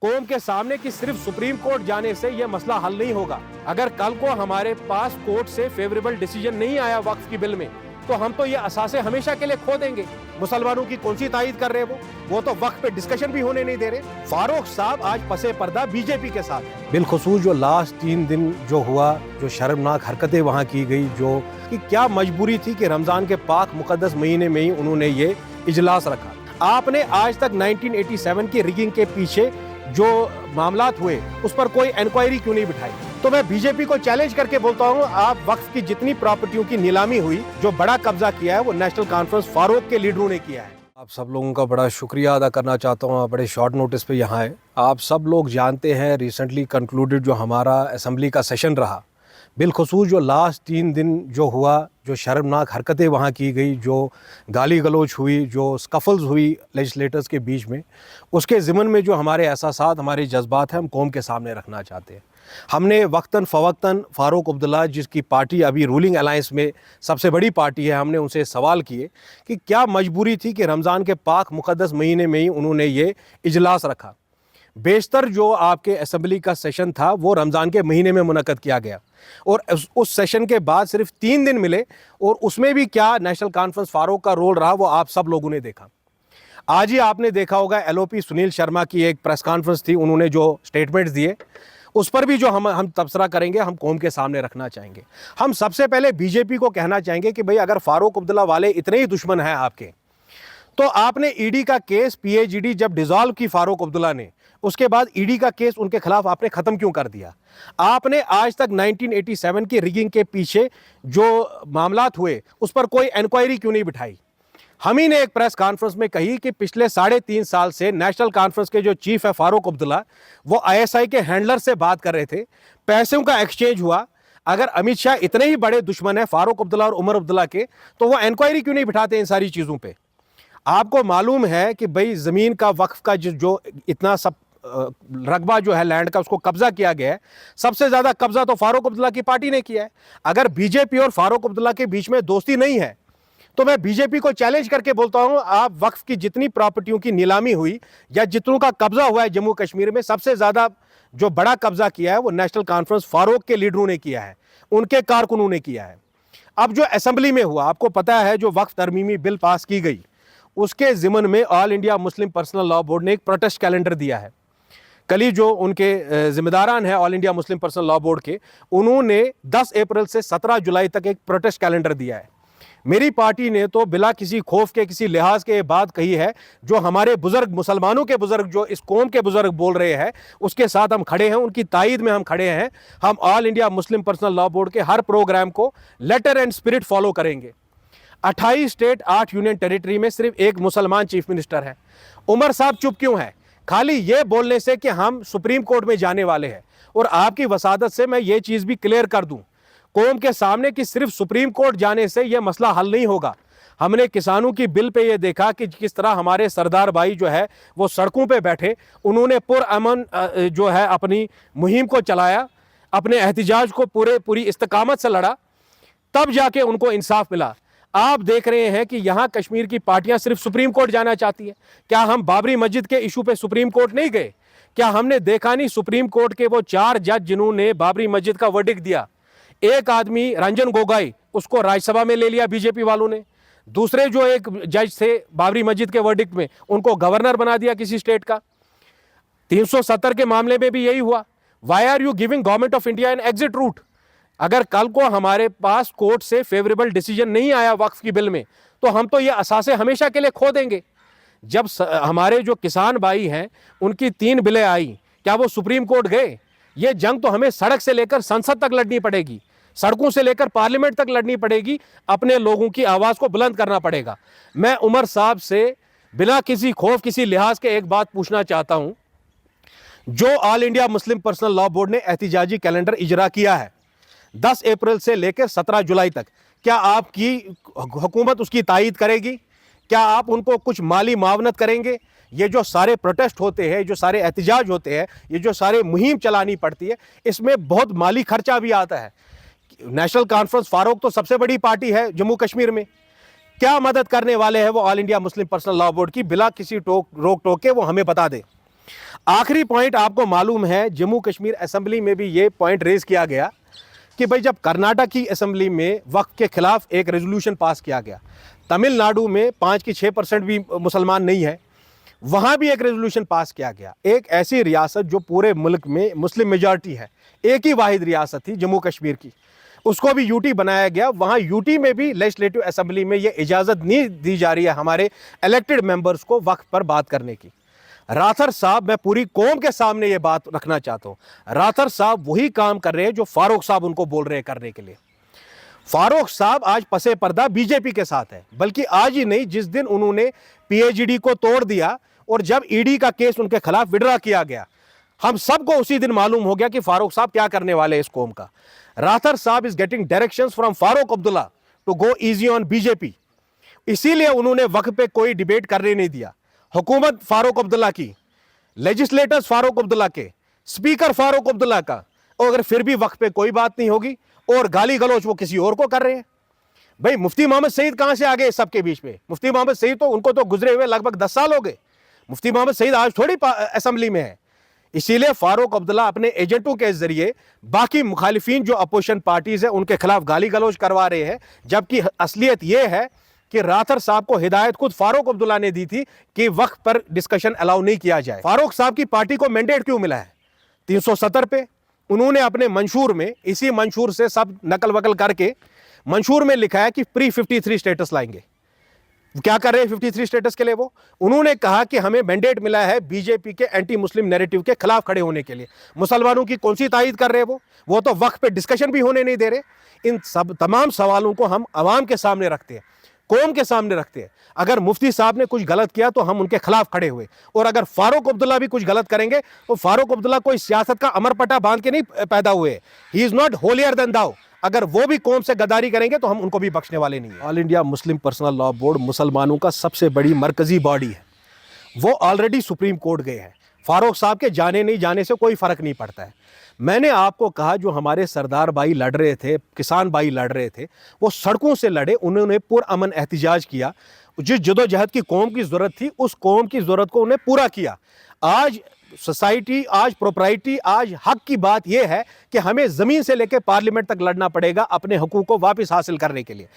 कौम के सामने कि सिर्फ सुप्रीम कोर्ट जाने से यह मसला हल नहीं होगा। अगर कल को हमारे पास कोर्ट से फेवरेबल डिसीजन नहीं आया वक्फ की बिल में, तो हम तो ये असासे हमेशा के लिए खो देंगे। मुसलमानों की कौन सी तायद कर रहे हैं वो तो वक्फ पे डिस्कशन भी होने नहीं दे रहे। फारूक साहब आज पसे पर्दा बीजेपी के साथ हैं। बिलखुसूस जो लास्ट 3 दिन जो हुआ, जो शर्मनाक हरकतें वहाँ की गई, जो कि क्या मजबूरी थी कि रमजान के पाक मुकद्दस महीने में ही उन्होंने ये इजलास रखा। आपने आज तक 1987 की रिगिंग के पीछे जो मामलात हुए उस पर कोई इंक्वायरी क्यों नहीं बिठाई? तो मैं बीजेपी को चैलेंज करके बोलता हूं, आप वक्फ की जितनी प्रॉपर्टियों की नीलामी हुई, जो बड़ा कब्जा किया है वो नेशनल कॉन्फ्रेंस फारूक के लीडरों ने किया है। आप सब लोगों का बड़ा शुक्रिया अदा करना चाहता हूं, आप बड़े शॉर्ट नोटिस पे यहाँ आए। आप सब लोग जानते हैं रिसेंटली कंक्लूडेड जो हमारा असेंबली का सेशन रहा, बिलखुसूस जो लास्ट 3 दिन जो हुआ, जो शर्मनाक हरकतें वहाँ की गई, जो गाली गलोच हुई, जो स्कफल्स हुई लेजिस्लेटर्स के बीच में, उसके ज़िमन में जो हमारे एहसासात, हमारे जज्बात हैं, हम कौम के सामने रखना चाहते हैं। हमने वक्तन फ़वक्तन फ़ारूक अब्दुल्ला, जिसकी पार्टी अभी रूलिंग अलायंस में सबसे बड़ी पार्टी है, हमने उनसे सवाल किए कि क्या मजबूरी थी कि रमज़ान के पाक मुकद्दस महीने में ही उन्होंने ये इजलास रखा। बेशतर जो आपके असेंबली का सेशन था वो रमज़ान के महीने में मुनक़द किया गया, और उस सेशन के बाद सिर्फ 3 दिन मिले, और उसमें भी क्या नेशनल कॉन्फ्रेंस फारूक का रोल रहा वो आप सब लोगों ने देखा। आज ही आपने देखा होगा एलओपी सुनील शर्मा की एक प्रेस कॉन्फ्रेंस थी, उन्होंने जो स्टेटमेंट्स दिए उस पर भी जो हम तबसरा करेंगे, हम कौम के सामने रखना चाहेंगे। हम सबसे पहले बीजेपी को कहना चाहेंगे कि भाई अगर फारूक अब्दुल्ला वाले इतने ही दुश्मन हैं आपके, तो आपने ईडी का केस पीएचईडी जब डिसॉल्व की फारूक अब्दुल्ला ने, उसके बाद ईडी का केस उनके खिलाफ आपने खत्म क्यों कर दिया? आपने आज तक 1987 की रिगिंग के पीछे जो मामलात हुए उस पर कोई इंक्वायरी क्यों नहीं बिठाई? हम ही ने एक प्रेस कॉन्फ्रेंस में कही कि पिछले 3.5 साल से नेशनल कॉन्फ्रेंस के जो चीफ है फारूक अब्दुल्ला, वो आईएसआई के हैंडलर से बात कर रहे थे, पैसों का एक्सचेंज हुआ। अगर अमित शाह इतने ही बड़े दुश्मन है फारूक अब्दुल्ला और उमर अब्दुल्ला के, तो वो इंक्वायरी क्यों नहीं बिठाते इन सारी चीज़ों पर? आपको मालूम है कि भाई ज़मीन का वक्फ का जो इतना सब रकबा जो है लैंड का, उसको कब्जा किया गया है, सबसे ज़्यादा कब्जा तो फारूक अब्दुल्ला की पार्टी ने किया है। अगर बीजेपी और फारूक अब्दुल्ला के बीच में दोस्ती नहीं है, तो मैं बीजेपी को चैलेंज करके बोलता हूं, आप वक्फ की जितनी प्रॉपर्टियों की नीलामी हुई या जितनों का कब्जा हुआ है जम्मू कश्मीर में, सबसे ज़्यादा जो बड़ा कब्जा किया है वो नेशनल कॉन्फ्रेंस फारूक के लीडरों ने किया है, उनके कारकुनों ने किया है। अब जो असेंबली में हुआ, आपको पता है जो वक्फ तरमीमी बिल पास की गई, उसके ज़िमन में all India Muslim personal law board ने एक प्रोटेस्ट कैलेंडर दिया है। कल ही जो उनके जिम्मेदारान हैं all India Muslim personal law board के, उन्होंने 10 अप्रैल से 17 जुलाई तक एक प्रोटेस्ट कैलेंडर दिया है। मेरी पार्टी ने तो बिला किसी खौफ के, किसी लिहाज के बात कही है, जो हमारे बुजुर्ग, मुसलमानों के बुजुर्ग, जो इस कौम के बुजुर्ग बोल रहे हैं, उसके साथ हम खड़े हैं, उनकी तायद में हम खड़े हैं। हम all India Muslim personal law board के हर प्रोग्राम को लेटर एंड स्पिरिट फॉलो करेंगे। 28 स्टेट, 8 यूनियन टेरिटरी में सिर्फ एक मुसलमान चीफ मिनिस्टर है। उमर साहब चुप क्यों है? खाली ये बोलने से कि हम सुप्रीम कोर्ट में जाने वाले हैं। और आपकी वसादत से मैं ये चीज़ भी क्लियर कर दूं कौम के सामने कि सिर्फ सुप्रीम कोर्ट जाने से यह मसला हल नहीं होगा। हमने किसानों की बिल पे ये देखा कि किस तरह हमारे सरदार भाई जो है वो सड़कों पे बैठे, उन्होंने पुरअमन जो है अपनी मुहिम को चलाया, अपने एहतिजाज को पूरी इस्तकामत से लड़ा, तब जाके उनको इंसाफ मिला। आप देख रहे हैं कि यहाँ कश्मीर की पार्टियां सिर्फ सुप्रीम कोर्ट जाना चाहती है। क्या हम बाबरी मस्जिद के इशू पे सुप्रीम कोर्ट नहीं गए? क्या हमने देखा नहीं सुप्रीम कोर्ट के वो 4 जज जिन्होंने बाबरी मस्जिद का वर्डिक्ट दिया? एक आदमी रंजन गोगोई, उसको राज्यसभा में ले लिया बीजेपी वालों ने। दूसरे जो एक जज थे बाबरी मस्जिद के वर्डिक्ट में, उनको गवर्नर बना दिया किसी स्टेट का। 370 के मामले में भी यही हुआ। Why are you giving government of India an exit route? अगर कल को हमारे पास कोर्ट से फेवरेबल डिसीजन नहीं आया वक्फ की बिल में, तो हम तो ये असासे हमेशा के लिए खो देंगे। जब हमारे जो किसान भाई हैं उनकी 3 बिलें आई, क्या वो सुप्रीम कोर्ट गए? ये जंग तो हमें सड़क से लेकर संसद तक लड़नी पड़ेगी, सड़कों से लेकर पार्लियामेंट तक लड़नी पड़ेगी, अपने लोगों की आवाज़ को बुलंद करना पड़ेगा। मैं उमर साहब से बिना किसी खौफ, किसी लिहाज के एक बात पूछना चाहता हूं, जो all India Muslim personal law board ने एहतिजाजी कैलेंडर इजरा किया है 10 अप्रैल से लेकर 17 जुलाई तक, क्या आपकी हुकूमत उसकी तायद करेगी? क्या आप उनको कुछ माली मावनत करेंगे? ये जो सारे प्रोटेस्ट होते हैं, जो सारे एहतिजाज होते हैं, ये जो सारे मुहिम चलानी पड़ती है, इसमें बहुत माली खर्चा भी आता है। नेशनल कॉन्फ्रेंस फारूक तो सबसे बड़ी पार्टी है जम्मू कश्मीर में, क्या मदद करने वाले हैं वो all India Muslim personal law board की? बिला किसी रोक टोक के वो हमें बता दे। आखिरी पॉइंट, आपको मालूम है जम्मू कश्मीर असेंबली में भी ये पॉइंट रेज किया गया कि भाई जब कर्नाटक की असेंबली में वक्फ के खिलाफ एक रेजोल्यूशन पास किया गया, तमिलनाडु में 5 की 6% भी मुसलमान नहीं है, वहाँ भी एक रेजोल्यूशन पास किया गया। एक ऐसी रियासत जो पूरे मुल्क में मुस्लिम मेजॉरिटी है, एक ही वाहिद रियासत थी जम्मू कश्मीर की, उसको भी यूटी बनाया गया। वहाँ यूटी में भी लेजिस्लेटिव असेंबली में ये इजाज़त नहीं दी जा रही है हमारे इलेक्टेड मेंबर्स को वक्फ पर बात करने की। राथर साहब, मैं पूरी कौम के सामने ये बात रखना चाहता हूँ, राथर साहब वही काम कर रहे हैं जो फारूक साहब उनको बोल रहे हैं करने के लिए। फारूक साहब आज पसे पर्दा बीजेपी के साथ है, बल्कि आज ही नहीं, जिस दिन उन्होंने पीएचडी को तोड़ दिया और जब ईडी का केस उनके खिलाफ विड्रॉ किया गया, हम सबको उसी दिन मालूम हो गया कि फारूक साहब क्या करने वाले इस कौम का। राथर साहब is getting directions from Farooq Abdullah to go easy on BJP, इसीलिए उन्होंने वक्फ पे कोई डिबेट करने नहीं दिया। हुकूमत फारूक अब्दुल्ला की, लेजिस्लेटर्स फारूक अब्दुल्ला के, स्पीकर फारूक अब्दुल्ला का, और अगर फिर भी वक्फ पे कोई बात नहीं होगी और गाली गलौज वो किसी और को कर रहे हैं। भाई मुफ्ती मोहम्मद सईद कहां से आ गए सबके बीच में? मुफ्ती मोहम्मद सईद तो उनको तो गुजरे हुए लगभग 10 साल हो गए। मुफ्ती मोहम्मद सईद आज थोड़ी असेंबली में है। इसीलिए फारूक अब्दुल्ला अपने एजेंटों के जरिए बाकी मुखालिफिन जो अपोजिशन पार्टीज है उनके खिलाफ गाली गलौज करवा रहे हैं, जबकि असलियत यह है कि राथर साहब को हिदायत खुद फारूक अब्दुल्ला ने दी थी कि वक्त पर डिस्कशन अलाउ नहीं किया जाए। फारूक साहब की पार्टी को मैंडेट क्यों मिला है? 370 पे उन्होंने अपने मंशूर में, इसी मंशूर से सब नकल वकल करके मंशूर में लिखा है कि प्री 53 स्टेटस लाएंगे। क्या कर रहे हैं 53 स्टेटस के लिए? वो उन्होंने कहा कि हमें मैंडेट मिला है बीजेपी के एंटी मुस्लिम नैरेटिव के खिलाफ खड़े होने के लिए। मुसलमानों की कौन सी तायद कर रहे हैं? वो तो वक्त पे डिस्कशन भी होने नहीं दे रहे। इन सब तमाम सवालों को हम आवाम के सामने रखते हैं, कौम के सामने रखते हैं। अगर मुफ्ती साहब ने कुछ गलत किया तो हम उनके खिलाफ खड़े हुए, और अगर फारूक अब्दुल्ला भी कुछ गलत करेंगे तो फारूक अब्दुल्ला कोई सियासत का अमरपटा बांध के नहीं पैदा हुए। He is not holier than thou. अगर वो भी कौम से गद्दारी करेंगे तो हम उनको भी बख्शने वाले नहीं हैं। All India Muslim personal law board मुसलमानों का सबसे बड़ी मरकजी बॉडी है। वो ऑलरेडी सुप्रीम कोर्ट गए हैं। फारूक साहब के जाने नहीं जाने से कोई फर्क नहीं पड़ता है। मैंने आपको कहा जो हमारे सरदार भाई लड़ रहे थे, किसान भाई लड़ रहे थे, वो सड़कों से लड़े, उन्होंने पुरअमन एहतिजाज किया। जिस जदोजहद की कौम की ज़रूरत थी उस कौम की ज़रूरत को उन्हें पूरा किया। आज सोसाइटी, आज प्रोप्राइटी, आज हक की बात यह है कि हमें ज़मीन से लेकर पार्लियामेंट तक लड़ना पड़ेगा अपने हकूक़ को वापस हासिल करने के लिए।